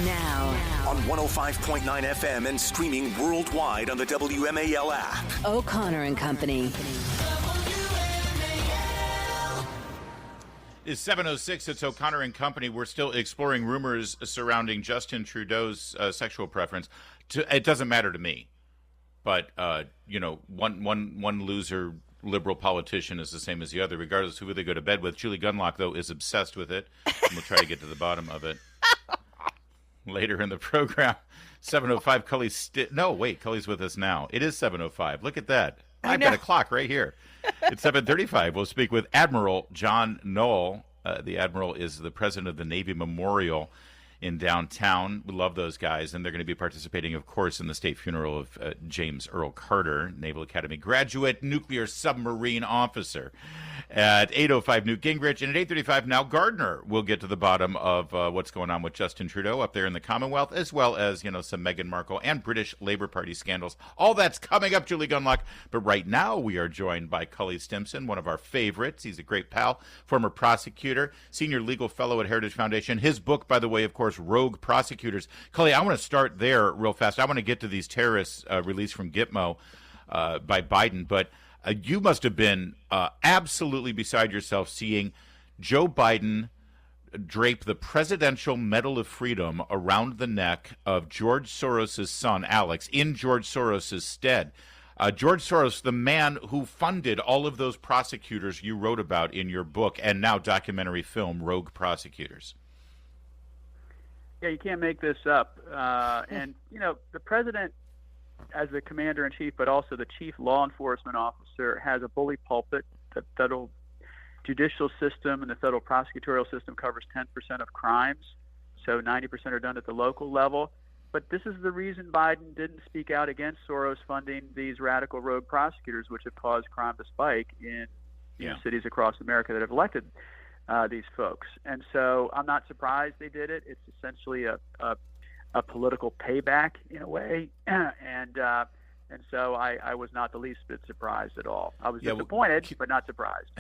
Now. On 105.9 FM and streaming worldwide on the WMAL app. O'Connor and Company. It's 7:06. It's O'Connor and Company. We're still exploring rumors surrounding Justin Trudeau's sexual preference. It doesn't matter to me, but one loser liberal politician is the same as the other, regardless of who they go to bed with. Julie Gunlock, though, is obsessed with it, and we'll try to get to the bottom of it later in the program. 7:05. Cully's with us now. It is 7:05. Look at that. I've got a clock right here. It's 7:35. We'll speak with Admiral John Nowell. The Admiral is the president of the Navy Memorial in downtown. We love those guys, and they're going to be participating, of course, in the state funeral of James Earl Carter, Naval Academy graduate, nuclear submarine officer. At 8:05, Newt Gingrich, and at 8:35, now Gardner will get to the bottom of what's going on with Justin Trudeau up there in the Commonwealth, as well as, some Meghan Markle and British Labour Party scandals. All that's coming up, Julie Gunlock. But right now, we are joined by Cully Stimson, one of our favorites. He's a great pal, former prosecutor, senior legal fellow at Heritage Foundation. His book, by the way, of course, Rogue Prosecutors. Cully, I want to start there real fast. I want to get to these terrorists released from Gitmo by Biden, but you must have been absolutely beside yourself seeing Joe Biden drape the Presidential Medal of Freedom around the neck of George Soros' son, Alex, in George Soros' stead. George Soros, the man who funded all of those prosecutors you wrote about in your book and now documentary film, Rogue Prosecutors. Yeah, you can't make this up. And, the president, as the commander-in-chief, but also the chief law enforcement officer, has a bully pulpit. The federal judicial system and the federal prosecutorial system covers 10% of crimes, so 90% are done at the local level. But this is the reason Biden didn't speak out against Soros funding these radical rogue prosecutors, which have caused crime to spike in cities across America that have elected these folks. And so I'm not surprised they did it. It's essentially a political payback in a way. And so I was not the least bit surprised at all. I was disappointed, but not surprised.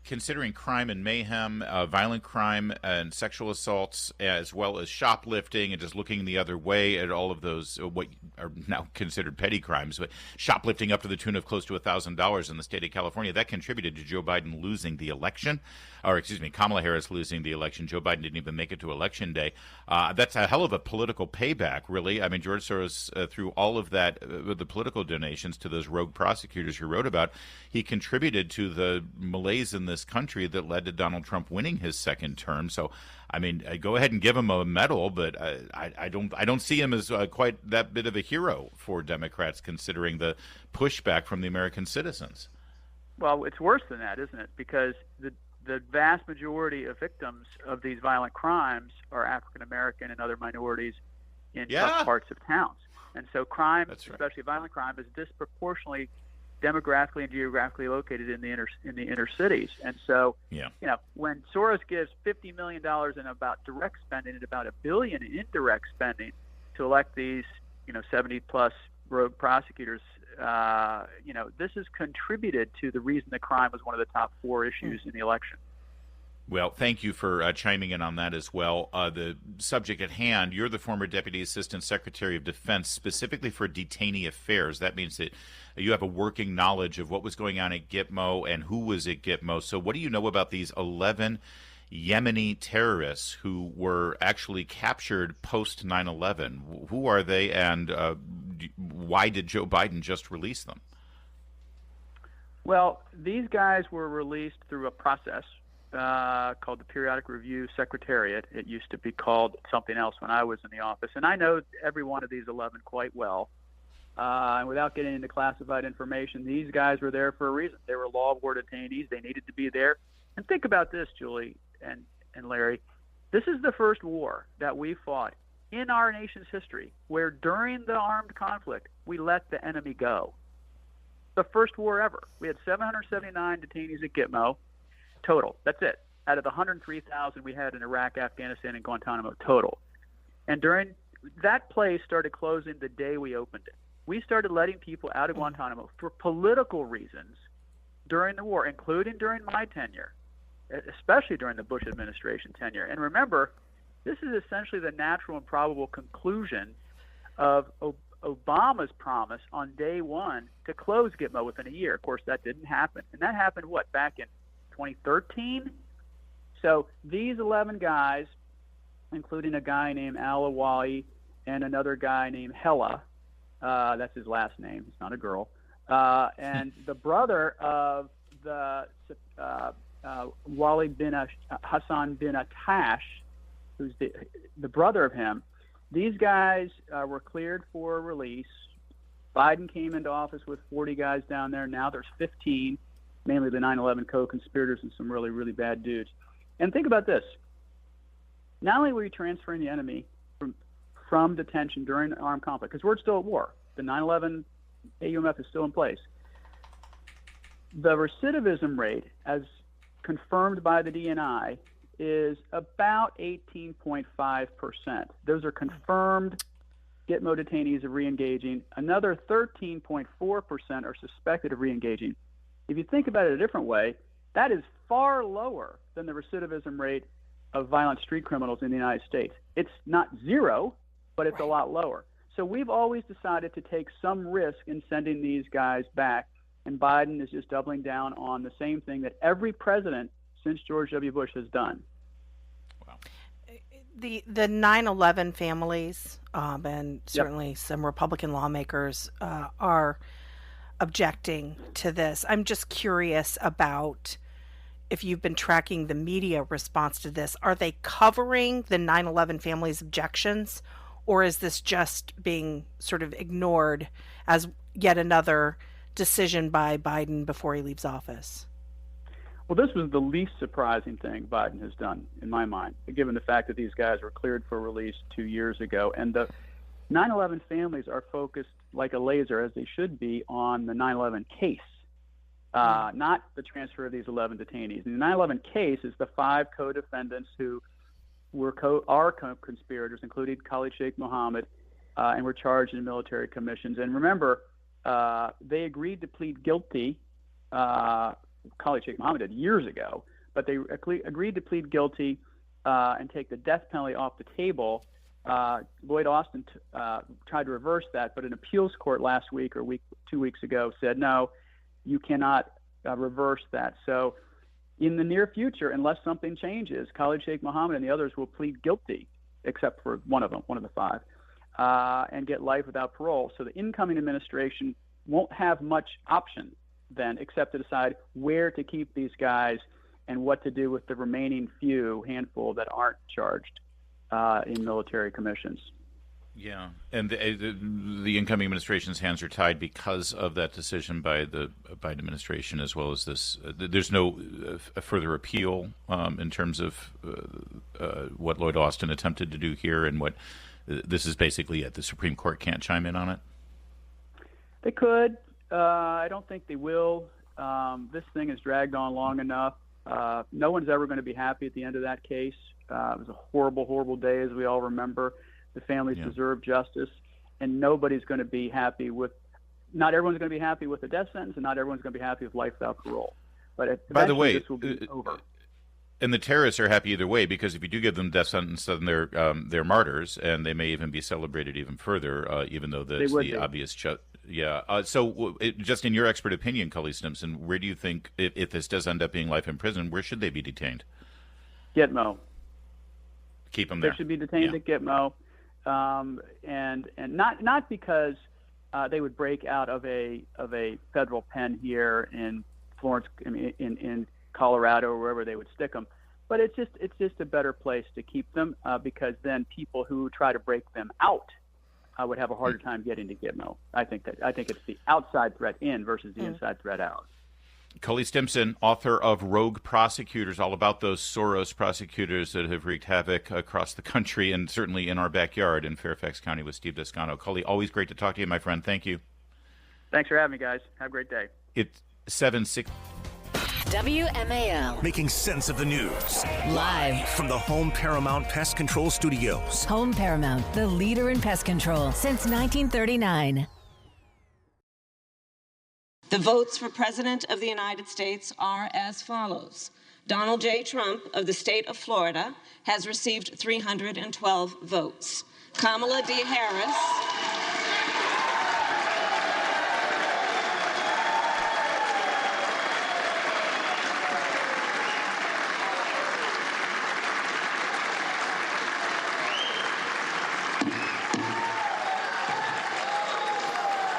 Considering crime and mayhem, violent crime and sexual assaults, as well as shoplifting and just looking the other way at all of those, what are now considered petty crimes, but shoplifting up to the tune of close to $1,000 in the state of California, that contributed to Joe Biden losing the election, Kamala Harris losing the election. Joe Biden didn't even make it to Election Day. That's a hell of a political payback, really. I mean, George Soros, through all of that, the political donations to those rogue prosecutors you wrote about, he contributed to the malaise in this country that led to Donald Trump winning his second term. So, I mean, go ahead and give him a medal, but I don't see him as quite that bit of a hero for Democrats, considering the pushback from the American citizens. Well, it's worse than that, isn't it? Because the vast majority of victims of these violent crimes are African American and other minorities in tough parts of towns. And so crime, especially violent crime, is disproportionately demographically and geographically located in the inner cities. And so, when Soros gives $50 million in about direct spending and about $1 billion in indirect spending to elect these, 70+ rogue prosecutors, this has contributed to the reason that crime was one of the top 4 issues in the election. Well, thank you for chiming in on that as well. The subject at hand, you're the former Deputy Assistant Secretary of Defense, specifically for detainee affairs. That means that you have a working knowledge of what was going on at Gitmo and who was at Gitmo. So what do you know about these 11 Yemeni terrorists who were actually captured post 9/11? Who are they, and why did Joe Biden just release them? Well, these guys were released through a process called the Periodic Review Secretariat. It used to be called something else when I was in the office. And I know every one of these 11 quite well. And without getting into classified information, these guys were there for a reason. They were law of war detainees. They needed to be there. And think about this, Julie and Larry. This is the first war that we fought in our nation's history where during the armed conflict, we let the enemy go. The first war ever. We had 779 detainees at Gitmo. Total. That's it. Out of the 103,000 we had in Iraq, Afghanistan, and Guantanamo total. And during that place started closing the day we opened it. We started letting people out of Guantanamo for political reasons during the war, including during my tenure, especially during the Bush administration tenure. And remember, This is essentially the natural and probable conclusion of Obama's promise on day one to close Gitmo within a year. Of course, that didn't happen. And that happened, back in 2013? So these 11 guys, including a guy named Al-Awali and another guy named Hella, that's his last name, he's not a girl, and the brother of the Wali bin Hassan bin Attash, who's the brother of him. These guys were cleared for release. Biden came into office with 40 guys down there. Now there's 15, mainly the 9/11 co-conspirators and some really, really bad dudes. And think about this. Not only were you transferring the enemy from detention during an armed conflict, because we're still at war. The 9/11 AUMF is still in place. The recidivism rate, as confirmed by the DNI, is about 18.5%. Those are confirmed Gitmo detainees of reengaging. Another 13.4% are suspected of reengaging. If you think about it a different way, that is far lower than the recidivism rate of violent street criminals in the United States. It's not zero, but it's a lot lower. So we've always decided to take some risk in sending these guys back, and Biden is just doubling down on the same thing that every president since George W. Bush has done. Wow. The 9/11 families and certainly some Republican lawmakers are objecting to this. I'm just curious about if you've been tracking the media response to this. Are they covering the 9/11 families' objections, or is this just being sort of ignored as yet another decision by Biden before he leaves office? Well, this was the least surprising thing Biden has done, in my mind, given the fact that these guys were cleared for release 2 years ago. And the 9/11 families are focused like a laser, as they should be, on the 9/11 case, not the transfer of these 11 detainees. And the 9/11 case is the 5 co-defendants who are co-conspirators, including Cully Sheikh Mohammed, and were charged in military commissions. And remember, they agreed to plead guilty. Cully Sheikh Mohammed did years ago, but they agreed to plead guilty and take the death penalty off the table. Lloyd Austin tried to reverse that, but an appeals court last week or 2 weeks ago said, no, you cannot reverse that. So in the near future, unless something changes, Cully Sheikh Mohammed and the others will plead guilty, except for one of the 5, and get life without parole. So the incoming administration won't have much option then except to decide where to keep these guys and what to do with the remaining handful that aren't charged in military commissions. Yeah, and the incoming administration's hands are tied because of that decision by the Biden administration, as well as this. There's no further appeal in terms of what Lloyd Austin attempted to do here, and what this is basically it. The Supreme Court can't chime in on it. They could. I don't think they will. This thing has dragged on long enough. No one's ever going to be happy at the end of that case. It was a horrible, horrible day, as we all remember. The families deserve justice, and nobody's going to be happy with. Not everyone's going to be happy with the death sentence, and not everyone's going to be happy with life without parole. But by the way, this will be over. And the terrorists are happy either way, because if you do give them death sentence, then they're martyrs, and they may even be celebrated even further, even though that's the obvious. So just in your expert opinion, Cully Stimson, where do you think, if this does end up being life in prison, where should they be detained? Gitmo. Keep them there. They should be detained at Gitmo, and not because they would break out of a federal pen here in Florence, in Colorado, or wherever they would stick them. But it's just a better place to keep them, because then people who try to break them out would have a harder time getting to Gitmo. I think it's the outside threat in versus the inside threat out. Cully Stimson, author of Rogue Prosecutors, all about those Soros prosecutors that have wreaked havoc across the country and certainly in our backyard in Fairfax County with Steve Descano. Cully, always great to talk to you, my friend. Thank you. Thanks for having me, guys. Have a great day. It's 7:06. WMAL. Making sense of the news. Live from the Home Paramount Pest Control Studios. Home Paramount, the leader in pest control since 1939. The votes for President of the United States are as follows. Donald J. Trump of the state of Florida has received 312 votes. Kamala D. Harris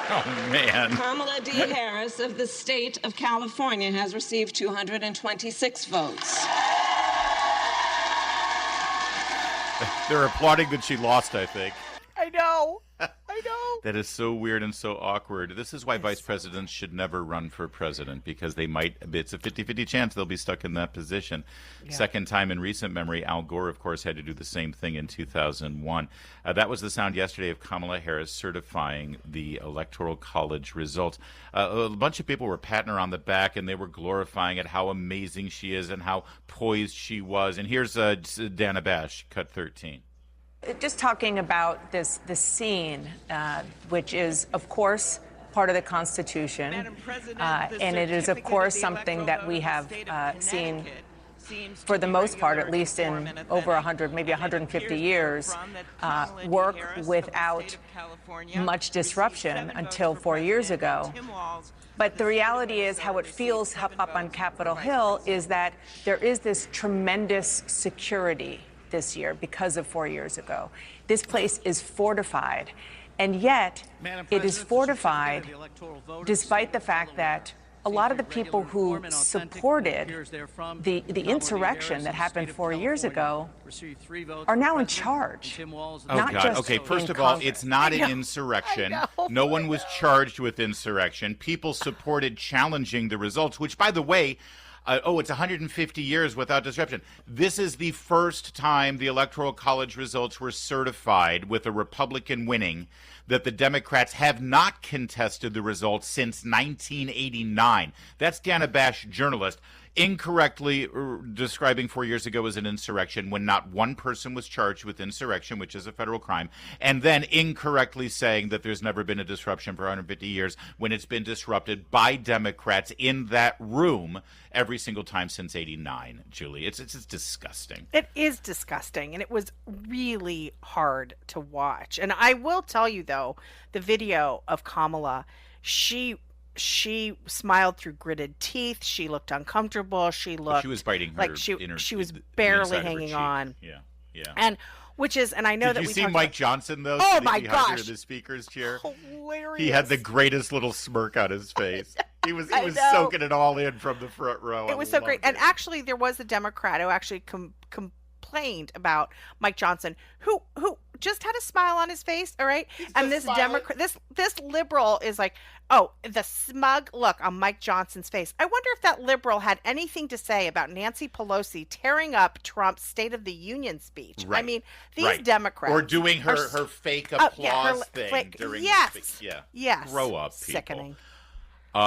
Oh, man. Kamala D. Harris of the state of California has received 226 votes. They're applauding that she lost, I think. I know. I know. That is so weird and so awkward. This is why vice presidents should never run for president, because they might, it's a 50-50 chance they'll be stuck in that position. Yeah. Second time in recent memory, Al Gore, of course, had to do the same thing in 2001. That was the sound yesterday of Kamala Harris certifying the Electoral College results. A bunch of people were patting her on the back, and they were glorifying it, how amazing she is and how poised she was. And here's Dana Bash, cut 13. Just talking about this scene, which is, of course, part of the Constitution, and it is, of course, something that we have seen, for the most part, at least in over 100, maybe 150 years, work without much disruption until 4 years ago. But the reality is, how it feels up on Capitol Hill is that there is this tremendous security this year because of 4 years ago. This place is fortified, and yet it is fortified despite the fact that a lot of the people who supported the insurrection that happened 4 years ago are now in charge. Oh, God. Okay, first of all, it's not an insurrection. No one was charged with insurrection. People supported challenging the results, which, by the way, it's 150 years without disruption. This is the first time the Electoral College results were certified with a Republican winning, that the Democrats have not contested the results since 1989. That's Dana Bash, journalist, incorrectly describing 4 years ago as an insurrection when not one person was charged with insurrection, which is a federal crime, and then incorrectly saying that there's never been a disruption for 150 years when it's been disrupted by Democrats in that room every single time since 89, Julie. It's disgusting. It is disgusting, and it was really hard to watch. And I will tell you, though, the video of Kamala, she smiled through gritted teeth. She looked uncomfortable. She was biting her like she was barely hanging on. Yeah. And which is, and I know Did you see Mike Johnson though? Oh my gosh! In the speaker's chair, hilarious. He had the greatest little smirk on his face. He was soaking it all in from the front row. It was so great. And actually, there was a Democrat who actually complained about Mike Johnson, who just had a smile on his face, all right? And this Democrat, this liberal is like, oh, the smug look on Mike Johnson's face. I wonder if that liberal had anything to say about Nancy Pelosi tearing up Trump's State of the Union speech. Right. I mean, these Democrats. Or doing her fake applause thing during the speech. Yeah. Yes. Grow up, people. Sickening.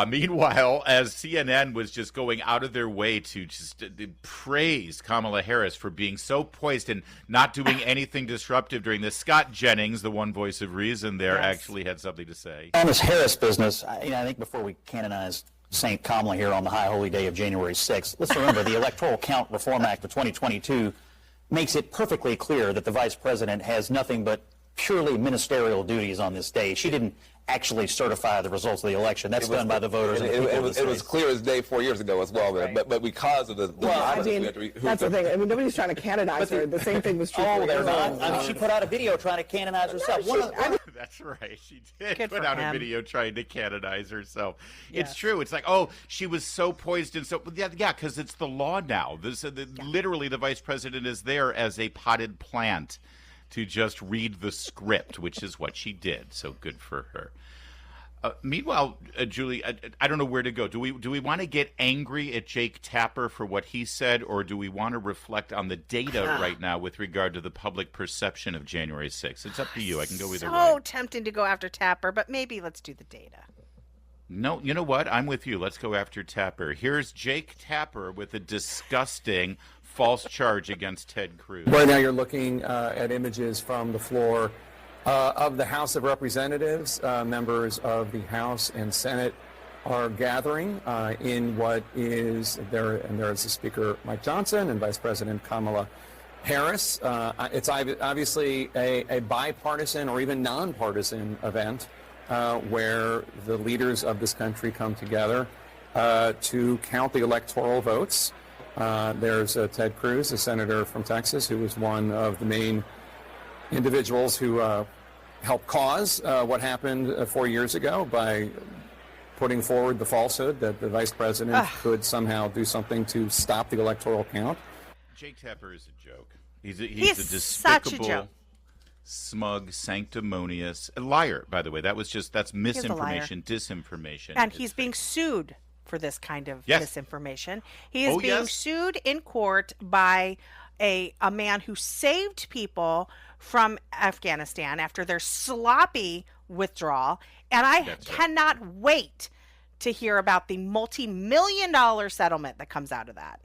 Meanwhile, as CNN was just going out of their way to just praise Kamala Harris for being so poised and not doing anything disruptive during this, Scott Jennings, the one voice of reason there, actually had something to say. On this Harris business, I think before we canonize St. Kamala here on the high holy day of January 6th, let's remember the Electoral Count Reform Act of 2022 makes it perfectly clear that the vice president has nothing but purely ministerial duties on this day. She didn't actually certify the results of the election. That's done by the voters. It was clear as day 4 years ago as well. Right. But because of the that's the thing. I mean, nobody's trying to canonize her. The same thing was true. Oh, they're not. I mean, she put out a video trying to canonize herself. That's right. She did put out a video trying to canonize herself. Yes. It's true. It's like, oh, she was so poised and so because it's the law now. Literally, the vice president is there as a potted plant to just read the script, which is what she did. So good for her. Meanwhile, Julie, I don't know where to go. Do we want to get angry at Jake Tapper for what he said, or do we want to reflect on the data right now with regard to the public perception of January 6th? It's up to you. I can go either way. So tempting to go after Tapper, but maybe let's do the data. No, you know what? I'm with you. Let's go after Tapper. Here's Jake Tapper with a disgusting false charge against Ted Cruz. Right now you're looking at images from the floor of the House of Representatives, members of the House and Senate. are gathering in what is there, and there is the Speaker Mike Johnson and Vice President Kamala Harris. It's obviously a bipartisan or even nonpartisan event where the leaders of this country come together to count the electoral votes. There's Ted Cruz, a senator from Texas, who was one of the main individuals who helped cause what happened 4 years ago by putting forward the falsehood that the vice president could somehow do something to stop the electoral count. Jake Tapper is a joke. He's a despicable, such a joke. Smug, sanctimonious, a liar, by the way. That's misinformation, disinformation. And he's being sued for this kind of misinformation. He is being sued in court by a man who saved people from Afghanistan after their sloppy withdrawal. And I cannot wait to hear about the multi-million-dollar settlement that comes out of that.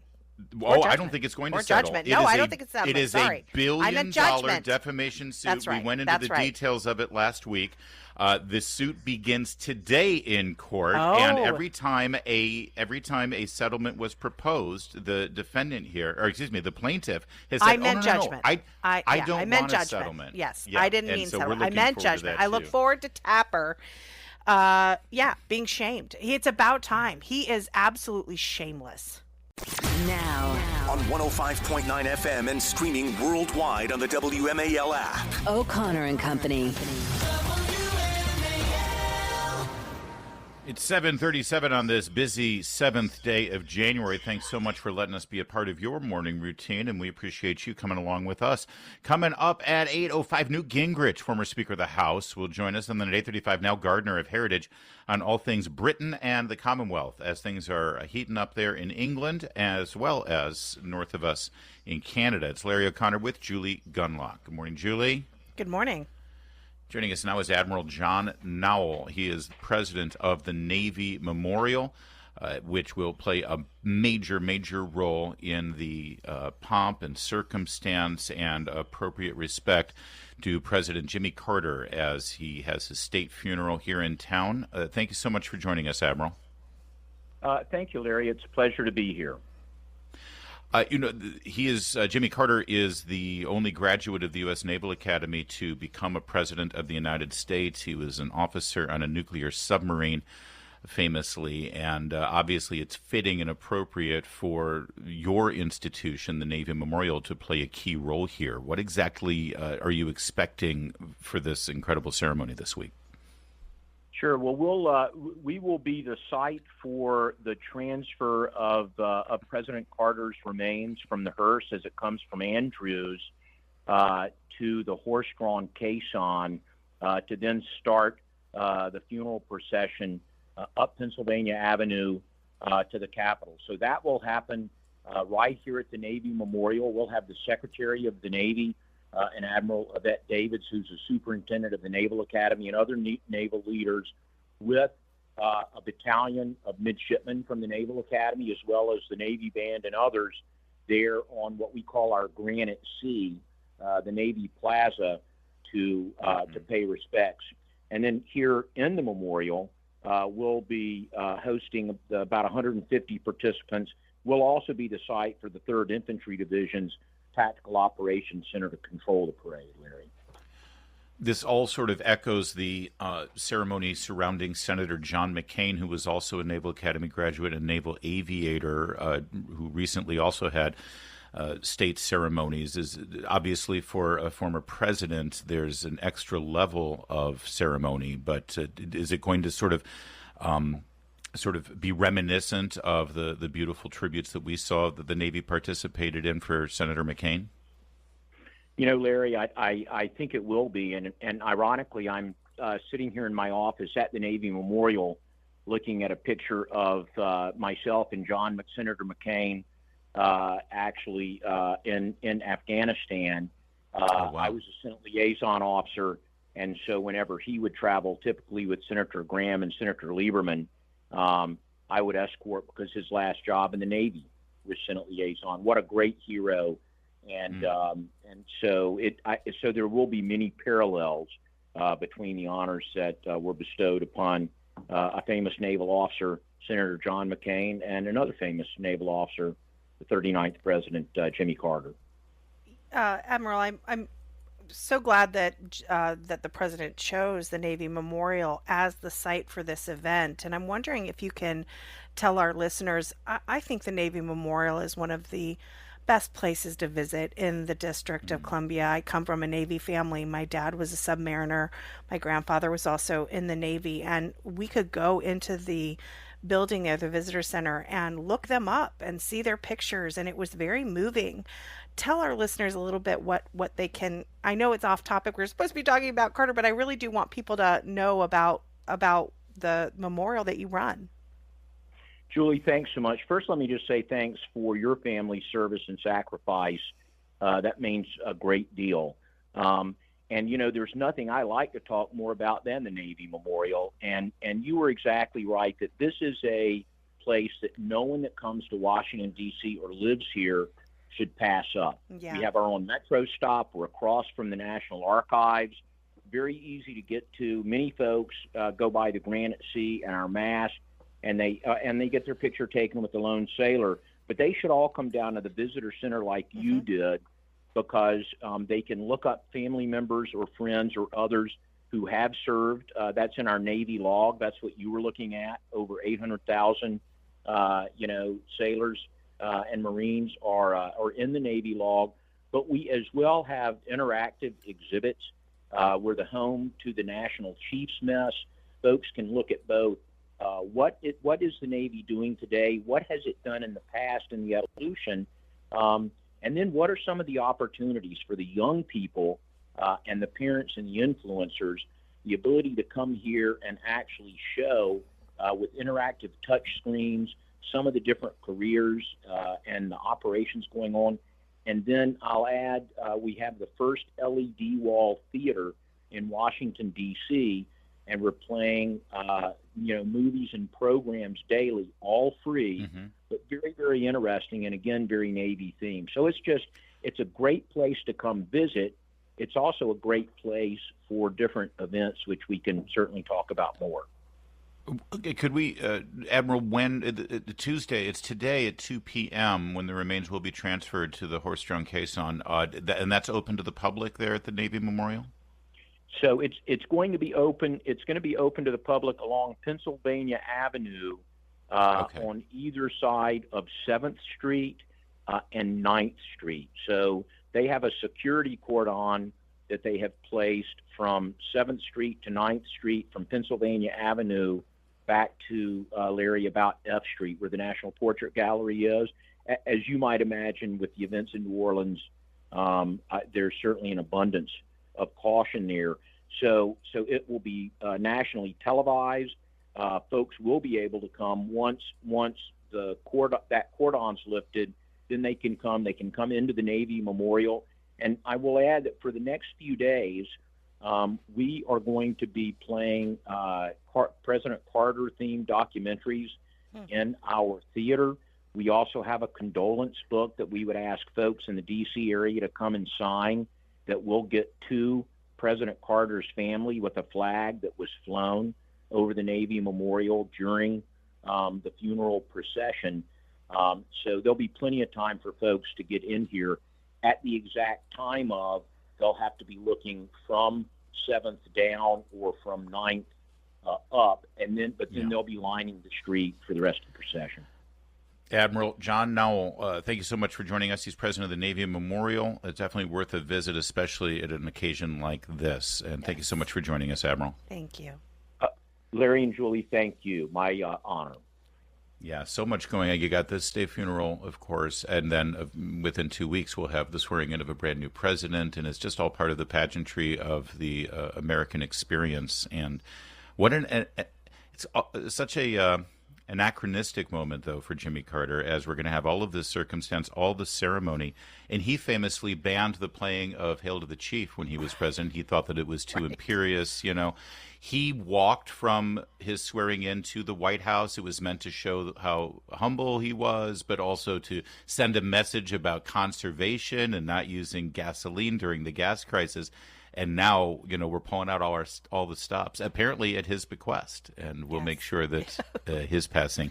Oh, I don't think it's going to settle. Judgment. No, I don't think it's settlement. It is a billion-dollar defamation suit. That's right. We went into the details of it last week. The suit begins today in court, and every time a settlement was proposed, the defendant here, or excuse me, the plaintiff has said, judgment. I don't want a judgment. settlement. Yes, I didn't mean settlement. I meant judgment. I look too. forward to Tapper, being shamed. It's about time. He is absolutely shameless. Now on 105.9 FM and streaming worldwide on the WMAL app. O'Connor and Company. It's 7:37 on this busy 7th day of January. Thanks so much for letting us be a part of your morning routine, and we appreciate you coming along with us. Coming up at 8:05, Newt Gingrich, former Speaker of the House, will join us. And then at 8:35, Nell Gardner of Heritage on all things Britain and the Commonwealth, as things are heating up there in England as well as north of us in Canada. It's Larry O'Connor with Julie Gunlock. Good morning, Julie. Good morning. Joining us now is Admiral John Nowell. He is president of the Navy Memorial, which will play a major role in the pomp and circumstance and appropriate respect to President Jimmy Carter as he has his state funeral here in town. Thank you so much for joining us, Admiral. Thank you, Larry. It's a pleasure to be here. Jimmy Carter is the only graduate of the U.S. Naval Academy to become a president of the United States. He was an officer on a nuclear submarine, famously, and obviously it's fitting and appropriate for your institution, the Navy Memorial, to play a key role here. What exactly are you expecting for this incredible ceremony this week? Sure. Well, we will be the site for the transfer of President Carter's remains from the hearse as it comes from Andrews to the horse-drawn caisson to then start the funeral procession up Pennsylvania Avenue to the Capitol. So that will happen right here at the Navy Memorial. We'll have the Secretary of the Navy and Admiral Yvette Davids, who's the superintendent of the Naval Academy, and other naval leaders with a battalion of midshipmen from the Naval Academy, as well as the Navy Band and others there on what we call our Granite Sea, the Navy Plaza, to pay respects. And then here in the memorial, we'll be hosting about 150 participants. We'll also be the site for the 3rd Infantry Division's Tactical Operations Center to control the parade, Larry. This all sort of echoes the ceremony surrounding Senator John McCain, who was also a Naval Academy graduate and naval aviator, who recently also had state ceremonies. Is obviously for a former president, there's an extra level of ceremony, but is it going to sort of be reminiscent of the beautiful tributes that we saw that the Navy participated in for Senator McCain? You know, Larry, I think it will be. And ironically, I'm sitting here in my office at the Navy Memorial looking at a picture of myself and Senator McCain actually in Afghanistan. Wow. I was a Senate liaison officer, and so whenever he would travel, typically with Senator Graham and Senator Lieberman, I would escort because his last job in the Navy was Senate liaison. What a great hero. And so there will be many parallels between the honors that were bestowed upon a famous naval officer, Senator John McCain, and another famous naval officer, the 39th President, Jimmy Carter. Admiral, I'm so glad that that the president chose the Navy Memorial as the site for this event, and I'm wondering if you can tell our listeners. I think the Navy Memorial is one of the best places to visit in the District of Columbia. I come from a Navy family. My dad was a submariner. My grandfather was also in the Navy, and we could go into the building there, the visitor center, and look them up and see their pictures, and it was very moving. Tell our listeners a little bit what they can. I know it's off topic. We're supposed to be talking about Carter, but I really do want people to know about the memorial that you run. Julie, thanks so much. First, let me just say thanks for your family's service and sacrifice. That means a great deal. And, you know, there's nothing I like to talk more about than the Navy Memorial. And you were exactly right that this is a place that no one that comes to Washington, D.C. or lives here should pass up. Yeah. We have our own metro stop. We're across from the National Archives. Very easy to get to. Many folks go by the Granite Sea and our mast, and they get their picture taken with the lone sailor. But they should all come down to the visitor center like you did, because they can look up family members or friends or others who have served. That's in our Navy log. That's what you were looking at. Over 800,000, sailors and Marines are in the Navy log. But we as well have interactive exhibits. We're the home to the National Chiefs Mess. Folks can look at both. What is the Navy doing today? What has it done in the past in the evolution? And then what are some of the opportunities for the young people and the parents and the influencers, the ability to come here and actually show with interactive touch screens some of the different careers and the operations going on. And then I'll add, we have the first LED wall theater in Washington, D.C., and we're playing, movies and programs daily, all free, but very, very interesting, and again, very Navy themed. So it's a great place to come visit. It's also a great place for different events, which we can certainly talk about more. Could we, Admiral, when Tuesday, it's today at 2 p.m. when the remains will be transferred to the horse-drawn caisson, and that's open to the public there at the Navy Memorial? So it's going to be open. It's going to be open to the public along Pennsylvania Avenue on either side of 7th Street and 9th Street. So they have a security cordon that they have placed from 7th Street to 9th Street, from Pennsylvania Avenue back to Larry, about F Street, where the National Portrait Gallery is. As you might imagine, with the events in New Orleans, there's certainly an abundance of caution there. So it will be nationally televised. Folks will be able to come once that cordon's lifted. Then they can come into the Navy Memorial. And I will add that for the next few days, we are going to be playing President Carter themed documentaries in our theater. We also have a condolence book that we would ask folks in the D.C. area to come and sign, that we'll get to President Carter's family with a flag that was flown over the Navy Memorial during the funeral procession. So there'll be plenty of time for folks to get in here. At the exact time of, they'll have to be looking from 7th down or from 9th up, but then they'll be lining the street for the rest of the procession. Admiral John Nowell, thank you so much for joining us. He's president of the Navy Memorial. It's definitely worth a visit, especially at an occasion like this. And thank you so much for joining us, Admiral. Thank you. Larry and Julie, thank you. My honor. Yeah, so much going on. You got the state funeral, of course, and then within 2 weeks we'll have the swearing in of a brand new president, and it's just all part of the pageantry of the American experience. And what it's such a anachronistic moment, though, for Jimmy Carter, as we're going to have all of this circumstance, all the ceremony. And he famously banned the playing of Hail to the Chief when he was president. He thought that it was too imperious, He walked from his swearing in to the White House. It was meant to show how humble he was, but also to send a message about conservation and not using gasoline during the gas crisis. And now, we're pulling out all the stops, apparently at his bequest, and we'll make sure that his passing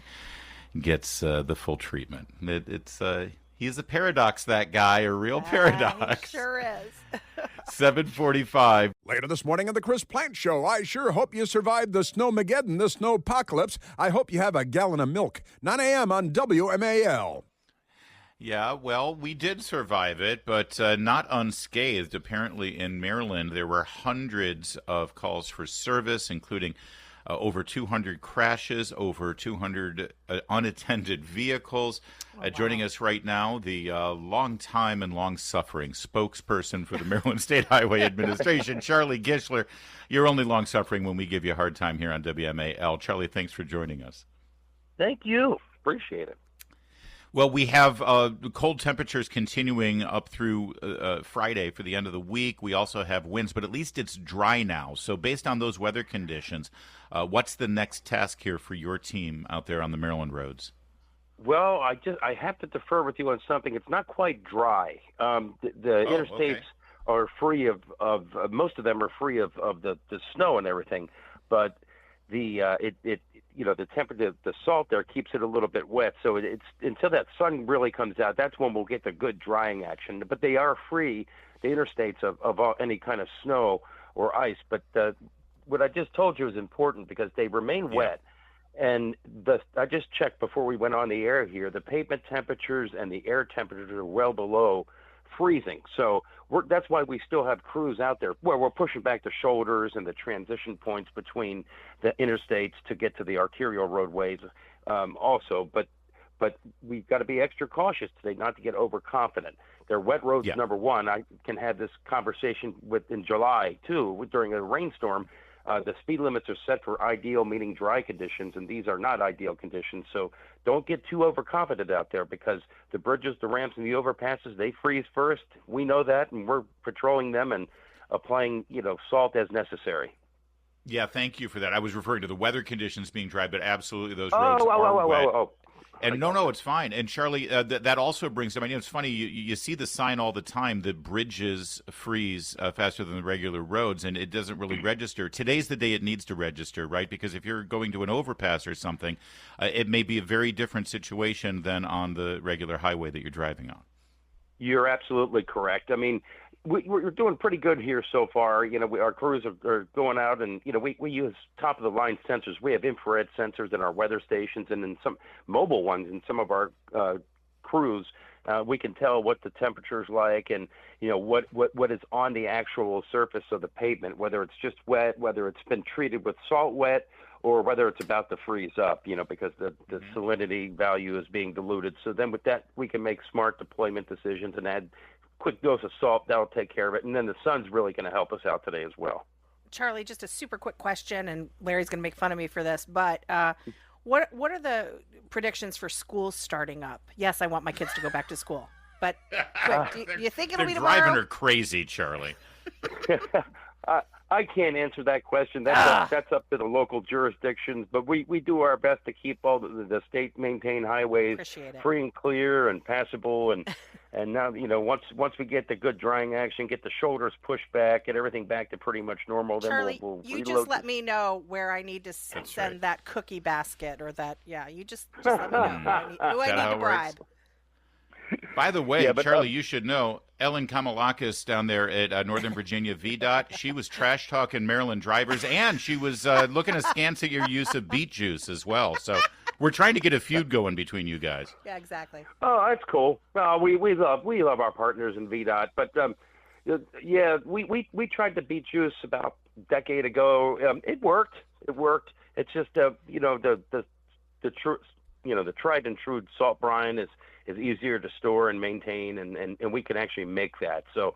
gets the full treatment. He's a paradox, that guy, a real paradox. He sure is. 7:45. Later this morning on the Chris Plant Show, I sure hope you survived the snowmageddon, the snowpocalypse. I hope you have a gallon of milk. 9 a.m. on WMAL. Yeah, well, we did survive it, but not unscathed. Apparently in Maryland, there were hundreds of calls for service, including over 200 crashes, over 200 unattended vehicles. Joining us right now, the long-time and long-suffering spokesperson for the Maryland State Highway Administration, Charlie GISCHLAR. You're only long-suffering when we give you a hard time here on WMAL. Charlie, thanks for joining us. Thank you. Appreciate it. Well, we have cold temperatures continuing up through Friday for the end of the week. We also have winds, but at least it's dry now. So based on those weather conditions, what's the next task here for your team out there on the Maryland roads? Well, I have to defer with you on something. It's not quite dry. The interstates are free of most of them are free of the snow and everything, but the temperature, the salt there keeps it a little bit wet. So it's until that sun really comes out, that's when we'll get the good drying action. But they are free, the interstates, of any kind of snow or ice. But what I just told you is important because they remain wet. And I just checked before we went on the air here. The pavement temperatures and the air temperatures are well below freezing. So that's why we still have crews out there where we're pushing back the shoulders and the transition points between the interstates to get to the arterial roadways also. But we've got to be extra cautious today not to get overconfident. They're wet roads, number one. I can have this conversation in July, too, during a rainstorm. The speed limits are set for ideal, meaning dry conditions, and these are not ideal conditions. So don't get too overconfident out there because the bridges, the ramps, and the overpasses, they freeze first. We know that, and we're patrolling them and applying, salt as necessary. Yeah, thank you for that. I was referring to the weather conditions being dry, but absolutely those roads are wet. And no, it's fine. And Charlie, that also brings to mind, it's funny, you see the sign all the time that bridges freeze faster than the regular roads, and it doesn't really register. Today's the day it needs to register, right? Because if you're going to an overpass or something, it may be a very different situation than on the regular highway that you're driving on. You're absolutely correct. I mean, we're doing pretty good here so far. Our crews are going out and, we use top-of-the-line sensors. We have infrared sensors in our weather stations and in some mobile ones in some of our crews. We can tell what the temperature's like and, what is on the actual surface of the pavement, whether it's just wet, whether it's been treated with salt wet, or whether it's about to freeze up, because the salinity value is being diluted. So then with that, we can make smart deployment decisions and add quick dose of salt. That'll take care of it. And then the sun's really going to help us out today as well. Charlie, just a super quick question, and Larry's going to make fun of me for this, but what are the predictions for schools starting up? Yes, I want my kids to go back to school, but quick, do you think it'll be tomorrow? They're driving her crazy, Charlie. I can't answer that question. That's up to the local jurisdictions, but we do our best to keep all the state maintained highways free and clear and passable. And now, once we get the good drying action, get the shoulders pushed back, get everything back to pretty much normal, Charlie, then we'll you reload. just let me know where I need to send that cookie basket or that. Yeah, you just let me know. Who I need to bribe. By the way, Charlie, you should know, Ellen Kamalakis down there at Northern Virginia VDOT, she was trash-talking Maryland drivers, and she was looking askance at your use of beet juice as well. So we're trying to get a feud going between you guys. Yeah, exactly. Oh, that's cool. Well, we love our partners in VDOT, but we tried the beet juice about a decade ago. It worked. It's just the tried and true salt brine is easier to store and maintain, and we can actually make that. So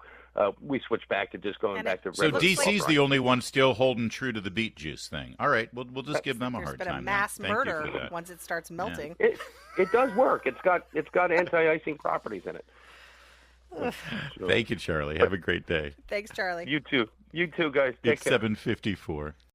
we switched back to just going back to regular. So DC's the only one still holding true to the beet juice thing. All right, we'll just give them a hard time. There's been a mass murder once it starts melting. Yeah. It does work. It's got anti-icing properties in it. Thank you, Charlie. Have a great day. Thanks, Charlie. You too, guys. Take care. It's 7:54.